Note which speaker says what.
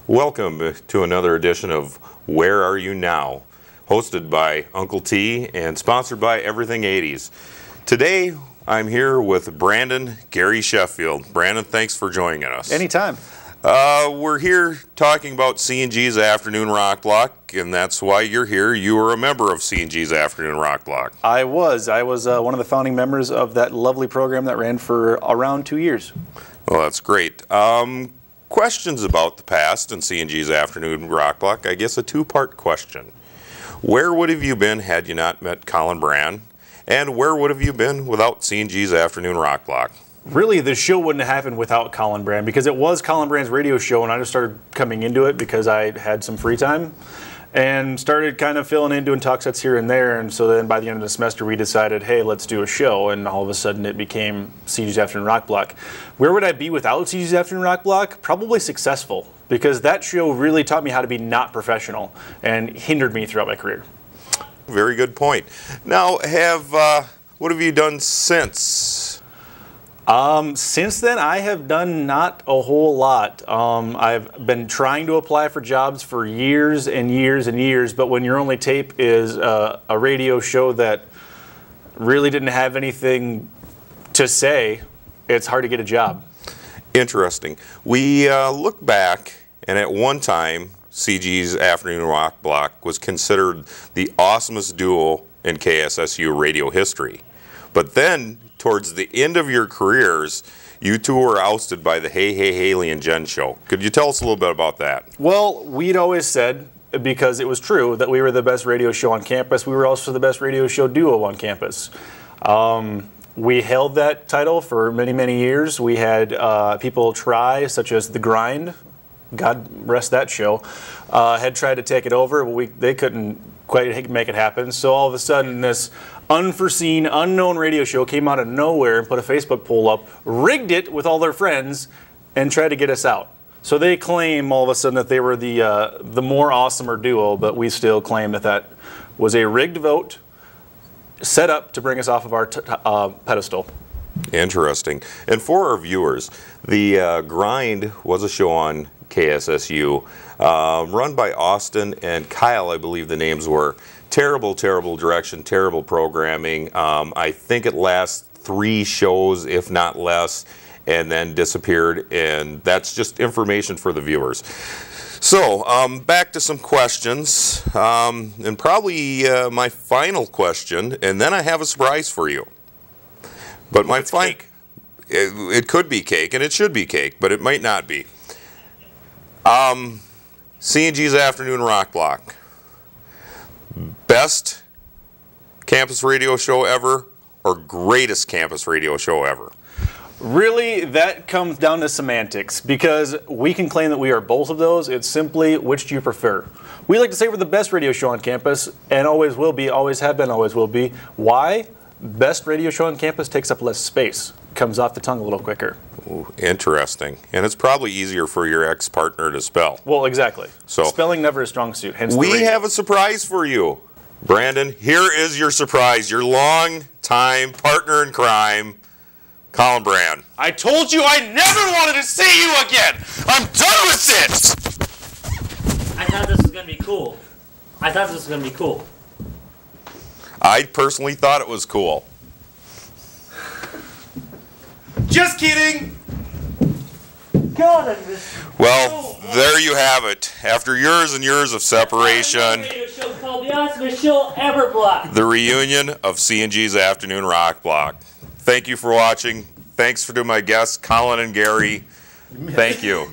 Speaker 1: Welcome to another edition of Where Are You Now? Hosted by Uncle T and sponsored by Everything 80s. Today I'm here with Brandon Gary Sheffield. Brandon, thanks for joining us.
Speaker 2: Anytime.
Speaker 1: We're here talking about C&G's Afternoon Rock Block, and that's why you're here. You were a member of C&G's Afternoon Rock Block.
Speaker 2: I was one of the founding members of that lovely program that ran for around 2 years.
Speaker 1: Well, that's great. Questions about the past and C&G's Afternoon Rock Block. I guess a two-part question. Where would have you been had you not met Colin Brand? And where would have you been without C&G's Afternoon Rock Block?
Speaker 2: Really, the show wouldn't have happened without Colin Brand, because it was Colin Brand's radio show, and I just started coming into it because I had some free time and started kind of filling in, doing talk sets here and there. And so then by the end of the semester, we decided, hey, let's do a show. And all of a sudden, it became C&G's Afternoon Rock Block. Where would I be without C&G's Afternoon Rock Block? Probably successful, because that show really taught me how to be not professional and hindered me throughout my career.
Speaker 1: Very good point. Now, what have you done since?
Speaker 2: Since then, I have done not a whole lot. I've been trying to apply for jobs for years and years and years, but when your only tape is a radio show that really didn't have anything to say, it's hard to get a job.
Speaker 1: Interesting. We look back, and at one time, C&G's Afternoon Rock Block was considered the awesomest duo in KSSU radio history. But then, towards the end of your careers, you two were ousted by the Hey Hey Haley and Jen show. Could you tell us a little bit about that?
Speaker 2: Well, we'd always said, because it was true, that we were the best radio show on campus. We were also the best radio show duo on campus. We held that title for many, many years. We had people try, such as The Grind, God rest that show, had tried to take it over, but they couldn't quite make it happen. So all of a sudden, this unforeseen, unknown radio show came out of nowhere and put a Facebook poll up, rigged it with all their friends, and tried to get us out. So they claim all of a sudden that they were the more awesomer duo, but we still claim that that was a rigged vote set up to bring us off of our pedestal.
Speaker 1: Interesting. And for our viewers, The Grind was a show on KSSU, run by Austin and Kyle, I believe the names were. Terrible, terrible direction, terrible programming. I think it lasts 3 shows, if not less, and then disappeared, and that's just information for the viewers. So, back to some questions, and probably my final question, and then I have a surprise for you. But my
Speaker 2: cake.
Speaker 1: It could be cake, and it should be cake, but it might not be. C&G's Afternoon Rock Block. Best campus radio show ever, or greatest campus radio show ever?
Speaker 2: Really, that comes down to semantics, because we can claim that we are both of those. It's simply, which do you prefer? We like to say we're the best radio show on campus, and always will be, always have been, always will be. Why? Best radio show on campus takes up less space. Comes off the tongue a little quicker.
Speaker 1: Ooh, interesting. And it's probably easier for your ex-partner to spell.
Speaker 2: Well, exactly.
Speaker 1: So
Speaker 2: spelling never a strong suit. Hence
Speaker 1: we have a surprise for you. Brandon, here is your surprise. Your long-time partner in crime, Colin Brand.
Speaker 2: I told you I never wanted to see you again! I'm done with it!
Speaker 3: I thought this was going to be cool.
Speaker 1: I personally thought it was cool.
Speaker 2: Just kidding!
Speaker 3: God,
Speaker 1: Well, there you have it. After years and years of separation,
Speaker 3: radio show called the awesomest show ever block.
Speaker 1: the reunion of C&G's Afternoon Rock Block. Thank you for watching. Thanks to my guests, Colin and Gary. Thank you.